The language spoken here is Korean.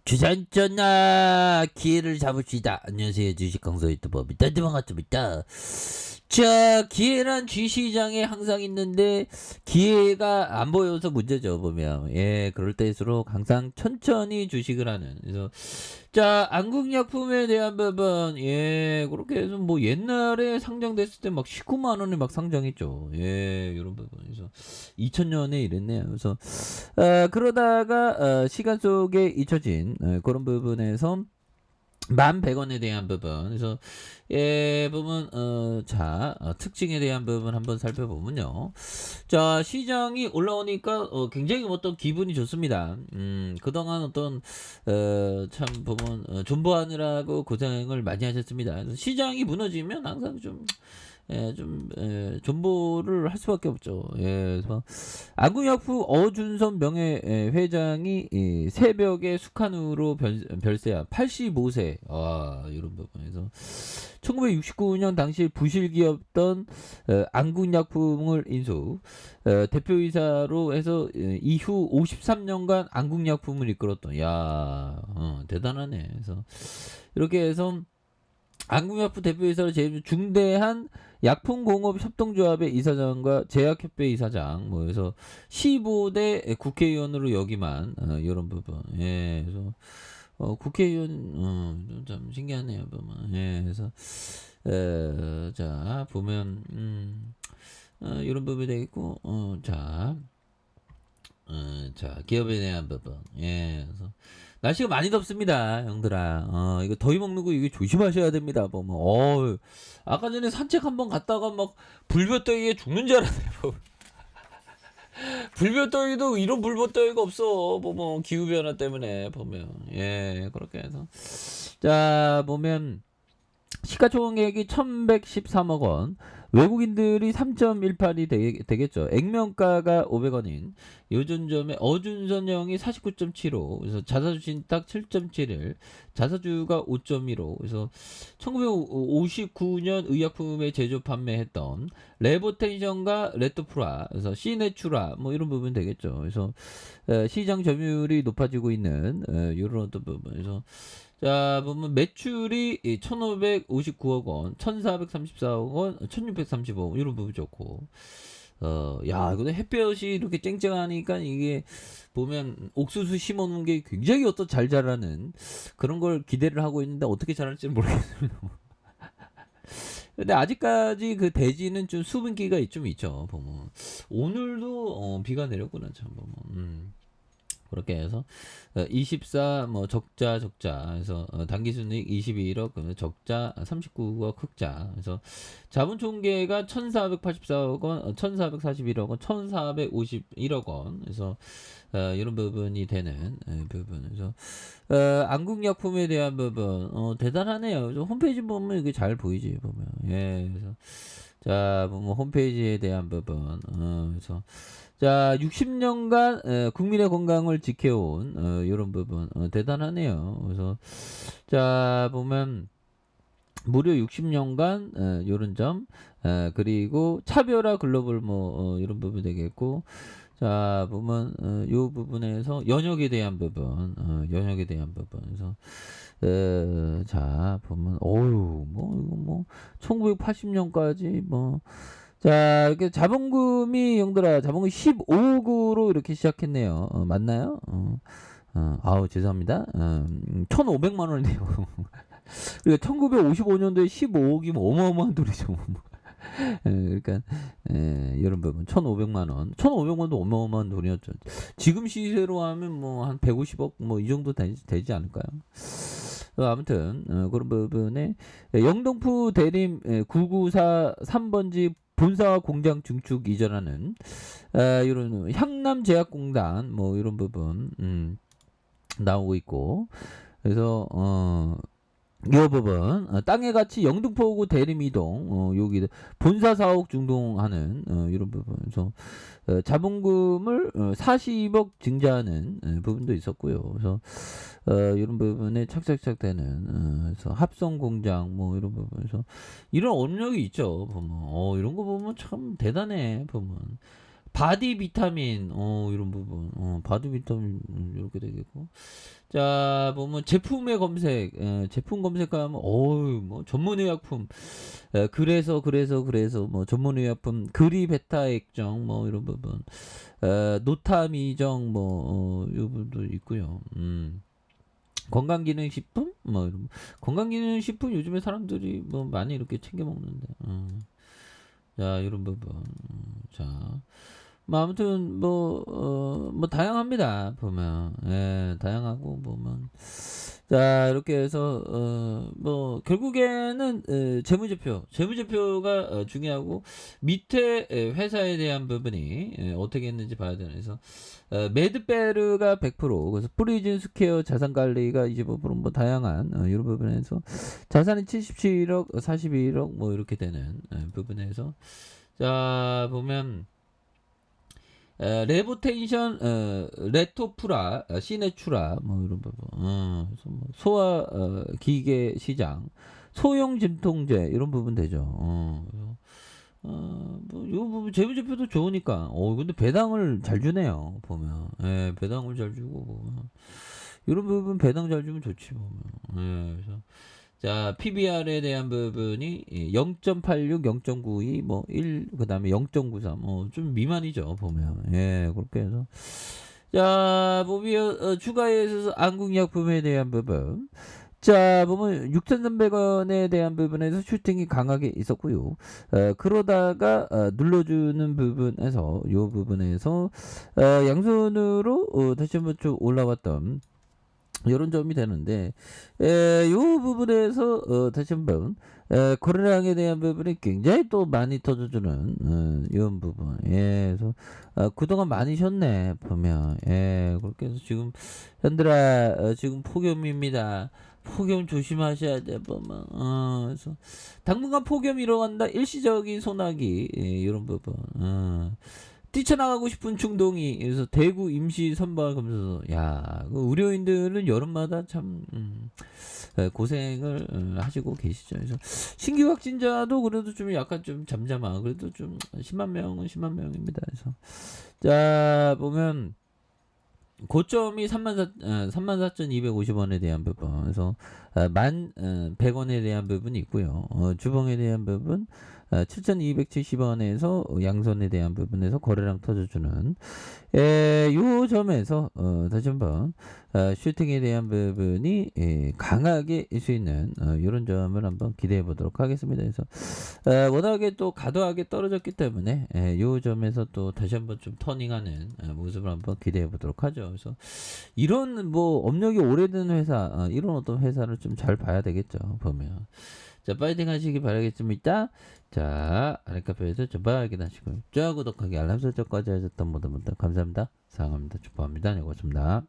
주산전나 기회를 잡읍시다. 안녕하세요. 주식 강사 유튜버입니다. 반갑습니다. 자, 기회란 주시장에 항상 있는데 기회가 안 보여서 문제죠. 보면 그럴 때일수록 항상 천천히 주식을 하는. 그래서 자, 안국약품에 대한 부분 그렇게 해서 뭐 옛날에 상장됐을 때 막 19만 원에 막 상장했죠. 이런 부분에서 2000년에 이랬네요. 그래서 그러다가 시간 속에 잊혀진 그런 부분에서 11,100원에 대한 부분. 그래서 부분 특징에 대한 부분 한번 살펴보면요. 자, 시장이 올라오니까 굉장히 어떤 기분이 좋습니다. 그동안 어떤 참 보면 존버하느라고 고생을 많이 하셨습니다. 그래서 시장이 무너지면 항상 존버를 할 수밖에 없죠. 그래서 안국약품 어준선 명예회장이 새벽에 숙한으로 별세야 85세. 이런 부분에서 1969년 당시 부실기업던 안국약품을 인수, 대표이사로 해서 이후 53년간 안국약품을 이끌었던. 대단하네. 그래서 이렇게 해서 안국약품 대표이사로 제일 중대한 약품공업협동조합의 이사장과 제약협회 이사장, 뭐, 그래서 15대 국회의원으로 역임한, 이런 부분. 그래서, 국회의원, 좀 신기하네요, 보면. 그래서, 자, 보면, 이런 부분이 되겠고, 자, 기업에 대한 부분. 그래서, 날씨가 많이 덥습니다, 형들아. 이거 더위 먹는 거 이거 조심하셔야 됩니다. 보면, 아까 전에 산책 한번 갔다가 막 불볕더위에 죽는 줄 알았네. 불볕더위도 이런 불볕더위가 없어. 보면 기후 변화 때문에 보면 그렇게 해서 자 보면 시가총액이 1113억 원, 외국인들이 3.18이 되겠죠. 액면가가 500원인 요즘점에 어준선형이 49.75, 그래서 자사주 신탁 7.71, 자사주가 5.15. 그래서 1959년 의약품의 제조 판매했던 레보텐션과 레토프라, 그래서 시네추라 뭐 이런 부분 되겠죠. 그래서 시장 점유율이 높아지고 있는 이런 어떤 부분에서 자, 보면 매출이 1,559억 원, 1,434억 원, 1,635억 원, 이런 부분 좋고. 근데 햇볕이 이렇게 쨍쨍하니까 이게 보면 옥수수 심어놓은 게 굉장히 어떤 잘 자라는 그런 걸 기대를 하고 있는데 어떻게 자랄지 모르겠습니다. 근데 아직까지 그 대지는 좀 수분기가 좀 있죠, 보면. 오늘도 비가 내렸구나, 참, 보면. 그렇게 해서 24 뭐 적자 해서 당기순이익 21억, 적자 39억 흑자. 그래서 자본 총계가 1,484억 원, 1,441억 원, 1,451억 원. 그래서 이런 부분이 되는 부분에서 안국약품에 대한 부분 대단하네요. 홈페이지 보면 이게 잘 보이지 보면. 그래서 자 보면 홈페이지에 대한 부분 그래서 자 60년간 국민의 건강을 지켜온 이런 부분 대단하네요. 그래서 자 보면 무려 60년간 요런 점 그리고 차별화 글로벌 뭐 이런 부분 되겠고 자 보면 요 부분에서 연역에 대한 부분 연역에 대한 부분에서 자 보면 뭐 이거 뭐 1980년까지 뭐 자 이렇게 자본금이 형들아 자본금 15억으로 이렇게 시작했네요. 맞나요? 아우 죄송합니다. 1,500만 원이네요. 그러니까 1955년도에 15억이면 어마어마한 돈이죠. 그러니까 이런 부분 1,500만 원, 1,500만 원도 어마어마한 돈이었죠. 지금 시세로 하면 뭐 한 150억 뭐 이 정도 되지 않을까요? 아무튼 그런 부분에 영등포 대림 994 3번지 본사와 공장 증축 이전하는 이런 향남제약공단 뭐 이런 부분 나오고 있고 그래서 이 부분 땅의 가치 영등포구 대림이동 여기 본사 사옥 중동하는 이런 부분 그래서 자본금을 40억 증자하는 부분도 있었고요. 그래서 이런 부분에 착착착 되는 그래서 합성 공장 뭐 이런 부분에서 이런 업력이 있죠. 보면 이런 거 보면 참 대단해. 보면 바디 비타민, 이런 부분, 바디 비타민, 이렇게 되겠고. 자, 보면 제품의 검색, 제품 검색하면, 뭐, 전문의약품, 그래서, 뭐, 전문의약품, 그리 베타 액정, 뭐, 이런 부분, 노타미정, 뭐, 이 부분도 있고요. 건강기능식품, 뭐, 이런, 건강기능식품 요즘에 사람들이 뭐, 많이 이렇게 챙겨 먹는데, 자, 이런 부분, 자. 뭐 아무튼 뭐 다양합니다 보면 다양하고 보면 자 이렇게 해서 뭐 결국에는 재무제표가 중요하고 밑에 회사에 대한 부분이 어떻게 했는지 봐야 되는 그래서 매드베르가 100% 그래서 프리즌 스퀘어 자산관리가 25% 다양한 이런 부분에서 자산이 77억 42억 뭐 이렇게 되는 부분에서 자 보면 레보테이션, 레토프라, 시네추라, 뭐 이런 부분, 그래서 뭐 소화 기계 시장, 소형 진통제 이런 부분 되죠. 뭐요 부분 재무제표도 좋으니까. 근데 배당을 잘 주네요. 보면, 배당을 잘 주고 보면 이런 부분 배당 잘 주면 좋지 보면. 그래서. 자, PBR에 대한 부분이 0.86, 0.92, 뭐 1, 그다음에 0.93, 좀 미만이죠 보면. 그렇게 해서 자, 보면 추가에 있어서 안국약품에 대한 부분. 자, 보면 6,300원에 대한 부분에서 슈팅이 강하게 있었고요. 그러다가 눌러주는 부분에서 요 부분에서 양손으로 다시 한번 좀 올라왔던. 이런 점이 되는데 이 부분에서 다시 한번 거래량에 대한 부분이 굉장히 또 많이 터져주는 이런 부분 그래서 그동안 많이 쉬었네 보면 그렇게 해서 지금 현들아 지금 폭염입니다. 폭염 조심하셔야 돼 보면 그래서 당분간 폭염 이뤄간다 일시적인 소나기 이런 부분 뛰쳐나가고 싶은 충동이 그래서 대구 임시 선발 검사소 그 의료인들은 여름마다 참 고생을 하시고 계시죠. 그래서 신규 확진자도 그래도 좀 약간 좀 잠잠하 그래도 좀 10만 명은 10만 명입니다. 그래서 자 보면 고점이 34,250원에 대한 부분 그래서 1,100원에 대한 부분이 있고요. 주봉에 대한 부분 7,270원에서 양손에 대한 부분에서 거래량 터져주는 요 점에서 다시 한번 슈팅에 대한 부분이 강하게 일 수 있는 이런 점을 한번 기대해 보도록 하겠습니다. 그래서 워낙에 또 과도하게 떨어졌기 때문에 요 점에서 또 다시 한번 좀 터닝하는 모습을 한번 기대해 보도록 하죠. 그래서 이런 뭐 업력이 오래된 회사 이런 어떤 회사를 좀 잘 봐야 되겠죠. 보면 자 파이팅 하시기 바라겠습니다. 자 아랫카페에서 저발 확인하시고요. 좋아요 구독하기 알람 설정까지 하셨던 모든 분들 감사합니다. 사랑합니다. 축복합니다. 네 고맙습니다.